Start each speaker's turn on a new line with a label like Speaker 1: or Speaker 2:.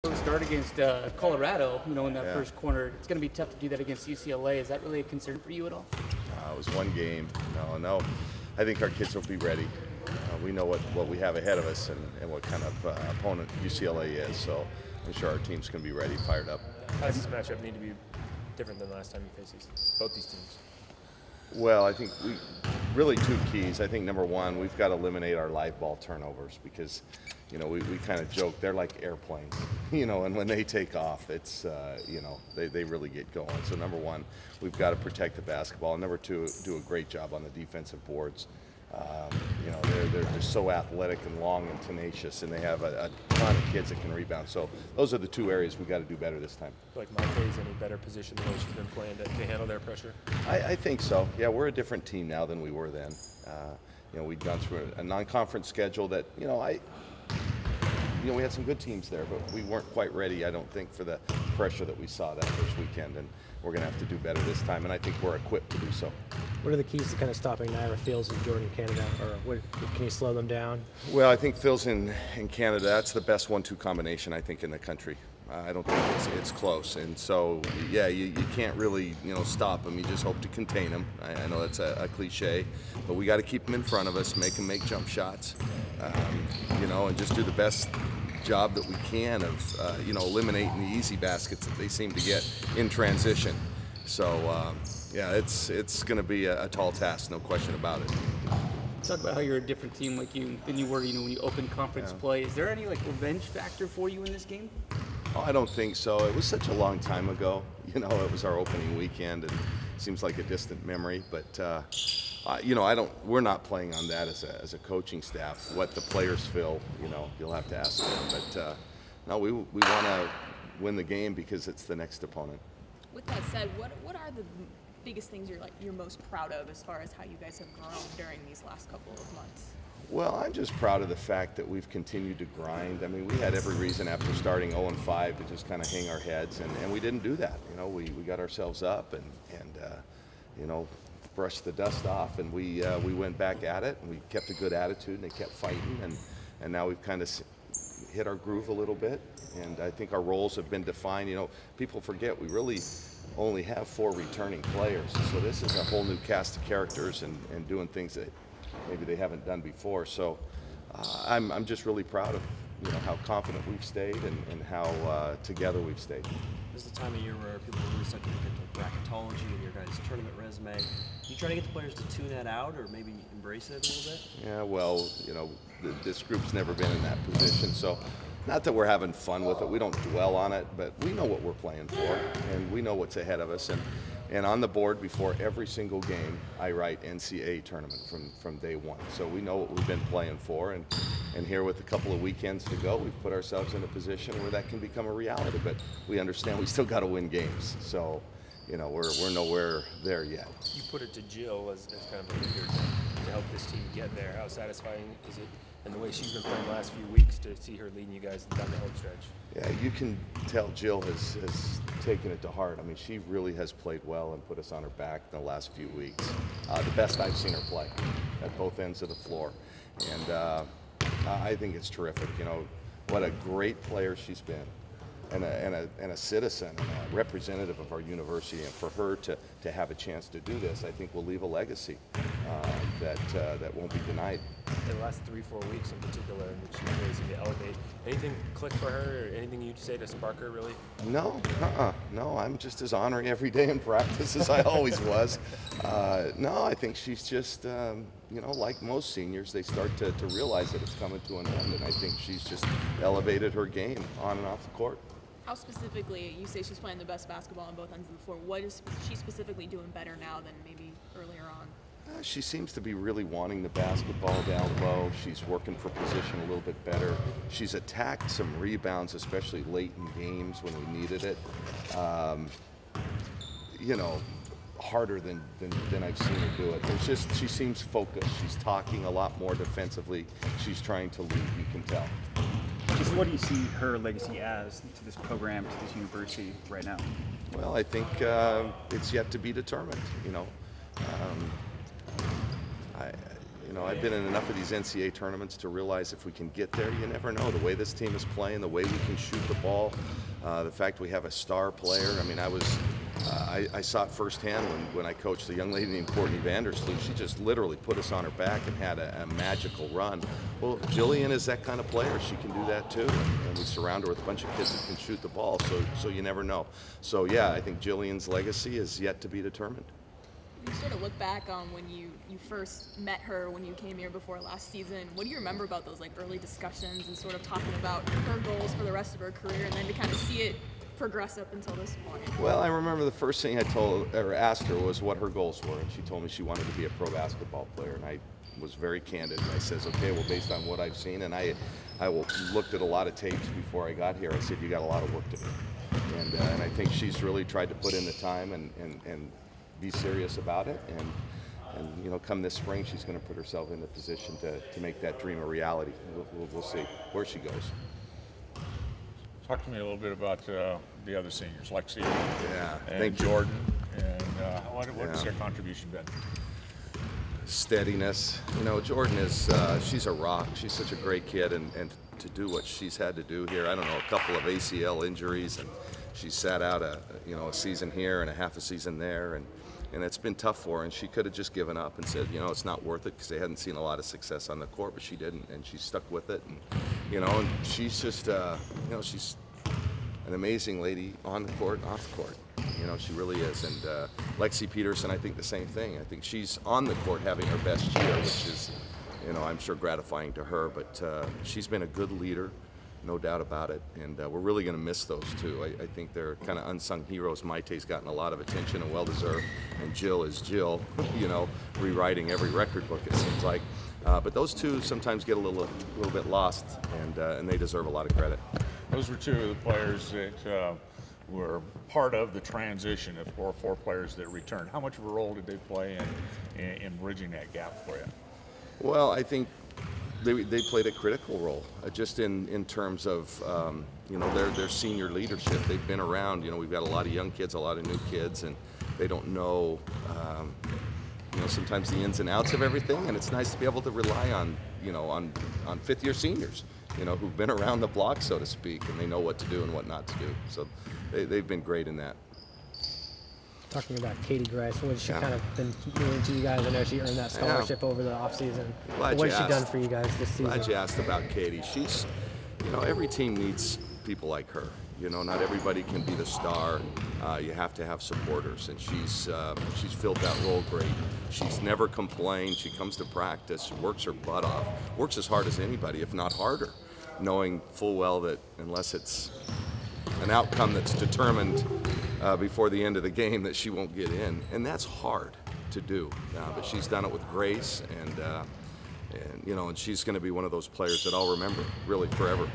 Speaker 1: Start against Colorado, in that
Speaker 2: Yeah.
Speaker 1: first corner. It's going to be tough to do that against UCLA. Is that really a concern for you at all?
Speaker 2: It was one game. No. I think our kids will be ready. We know what we have ahead of us and what kind of opponent UCLA is. So I'm sure our team's going to be ready, fired up.
Speaker 3: How does this matchup need to be different than last time you faced both these teams?
Speaker 2: Well, I think we really two keys. I think number one, we've got to eliminate our live ball turnovers because, we kind of joke they're like airplanes, and when they take off, it's, they really get going. So number one, we've got to protect the basketball. And number two, do a great job on the defensive boards. They're just so athletic and long and tenacious, and they have a ton of kids that can rebound. So those are the two areas we've got to do better this time.
Speaker 3: Like Monte's in a better position the way she's been playing to handle their pressure?
Speaker 2: I think so. Yeah, we're a different team now than we were then. We'd gone through a non-conference schedule that, we had some good teams there, but we weren't quite ready, I don't think, for the pressure that we saw that first weekend, and we're going to have to do better this time, and I think we're equipped to do so.
Speaker 4: What are the keys to kind of stopping Nyra Fields and Jordan Canada, or can you slow them down?
Speaker 2: Well, I think Phil's in Canada. That's the best 1-2 combination, I think, in the country. I don't think it's close, and so yeah, you can't really stop them. You just hope to contain them. I know that's a cliche, but we got to keep them in front of us, make them make jump shots, and just do the best job that we can of eliminating the easy baskets that they seem to get in transition. So yeah, it's going to be a tall task, no question about it.
Speaker 1: Talk about how you're a different team than you were, when you opened conference play. Is there any revenge factor for you in this game?
Speaker 2: Oh, I don't think so. It was such a long time ago. It was our opening weekend, and it seems like a distant memory. But we're not playing on that as a coaching staff. What the players feel, you'll have to ask them. But no, we want to win the game because it's the next opponent.
Speaker 5: With that said, what are the biggest things you're most proud of as far as how you guys have grown during these last couple of months?
Speaker 2: Well, I'm just proud of the fact that we've continued to grind. I mean, we had every reason after starting 0-5 to just kind of hang our heads, and we didn't do that. We got ourselves up and brushed the dust off, and we went back at it, and we kept a good attitude, and they kept fighting, and now we've kind of hit our groove a little bit, and I think our roles have been defined. People forget we really only have 4 returning players, so this is a whole new cast of characters and doing things that maybe they haven't done before. So I'm just really proud of how confident we've stayed and how together we've stayed.
Speaker 6: This is the time of year where people are really starting to get into bracketology and your guys' tournament resume. You trying to get the players to tune that out or maybe embrace it a little bit?
Speaker 2: Yeah, well, this group's never been in that position, so not that we're having fun with it. We don't dwell on it, but we know what we're playing for, and we know what's ahead of us. And on the board before every single game, I write NCAA tournament from day one. So we know what we've been playing for, and here with a couple of weekends to go, we've put ourselves in a position where that can become a reality. But we understand we still got to win games. So, we're nowhere there yet.
Speaker 3: You put it to Jill as kind of a leader to help this team get there. How satisfying is it, and the way she's been playing the last few weeks, to see her leading you guys down the home stretch?
Speaker 2: Yeah, you can tell Jill has taken it to heart. I mean, she really has played well and put us on her back in the last few weeks. The best I've seen her play at both ends of the floor. And I think it's terrific. What a great player she's been, and a citizen and a representative of our university. And for her to have a chance to do this, I think will leave a legacy that won't be denied.
Speaker 3: The last 3-4 weeks in particular, in which she's really seemed to elevate. Anything click for her, or anything you'd say to spark her, really?
Speaker 2: No, no. I'm just as honoring every day in practice as I always was. No, I think she's just, like most seniors, they start to realize that it's coming to an end, and I think she's just elevated her game on and off the court.
Speaker 5: How specifically, you say she's playing the best basketball on both ends of the floor. What is she specifically doing better now than maybe earlier on?
Speaker 2: She seems to be really wanting the basketball down low. She's working for position a little bit better. She's attacked some rebounds, especially late in games when we needed it. Harder than I've seen her do it. She seems focused. She's talking a lot more defensively. She's trying to lead, you can tell.
Speaker 7: Just what do you see her legacy as to this program, to this university right now?
Speaker 2: Well, I think it's yet to be determined. You know, I've been in enough of these NCAA tournaments to realize if we can get there, you never know. The way this team is playing, the way we can shoot the ball, the fact we have a star player. I mean, I saw it firsthand when I coached a young lady named Courtney Vandersloot. She just literally put us on her back and had a magical run. Well, Jillian is that kind of player. She can do that too. And we surround her with a bunch of kids that can shoot the ball, so you never know. So yeah, I think Jillian's legacy is yet to be determined.
Speaker 5: You sort of look back on when you first met her when you came here before last season. What do you remember about those like early discussions and sort of talking about her goals for the rest of her career, and then to kind of see it progress up until this point?
Speaker 2: Well, I remember the first thing I asked her was what her goals were, and she told me she wanted to be a pro basketball player, and I was very candid. And I says, okay, well, based on what I've seen, and I looked at a lot of tapes before I got here. I said, you got a lot of work to do, and I think she's really tried to put in the time and be serious about it, and you know, come this spring, she's going to put herself in the position to make that dream a reality. We'll see where she goes.
Speaker 8: Talk to me a little bit about the other seniors, Lexi and
Speaker 2: thank
Speaker 8: Jordan, and what has their contribution been?
Speaker 2: Steadiness. You know, Jordan is, she's a rock. She's such a great kid, and to do what she's had to do here, I don't know, a couple of ACL injuries, and she sat out a season here and a half a season there, and it's been tough for her, and she could have just given up and said, you know, it's not worth it, because they hadn't seen a lot of success on the court, but she didn't, and she stuck with it, and you know, and she's just, you know, she's an amazing lady on the court and off the court. You know, she really is. And Lexi Peterson, I think the same thing. I think she's on the court having her best year, which is, you know, I'm sure gratifying to her, but she's been a good leader, no doubt about it, and we're really going to miss those two. I think they're kind of unsung heroes. Maite's gotten a lot of attention and well-deserved, and Jill is Jill, you know, rewriting every record book, it seems like. But those two sometimes get a little bit lost, and they deserve a lot of credit.
Speaker 8: Those were two of the players that were part of the transition of four players that returned. How much of a role did they play in bridging that gap for you?
Speaker 2: Well, I think they played a critical role, just in terms of you know, their senior leadership. They've been around. You know, we've got a lot of young kids, a lot of new kids, and they don't know, you know, sometimes the ins and outs of everything. And it's nice to be able to rely on, you know, on fifth-year seniors, you know, who've been around the block, so to speak, and they know what to do and what not to do. So they've been great in that.
Speaker 4: Talking about Katie Grice, what has she kind of been doing to you guys? I know she earned that scholarship over the offseason. What has she done for you guys this season?
Speaker 2: Glad you asked about Katie. She's, you know, every team needs people like her. You know, not everybody can be the star. You have to have supporters, and she's filled that role great. She's never complained. She comes to practice, works her butt off, works as hard as anybody, if not harder, knowing full well that unless it's an outcome that's determined before the end of the game, that she won't get in, and that's hard to do. But she's done it with grace, and you know, and she's going to be one of those players that I'll remember really forever.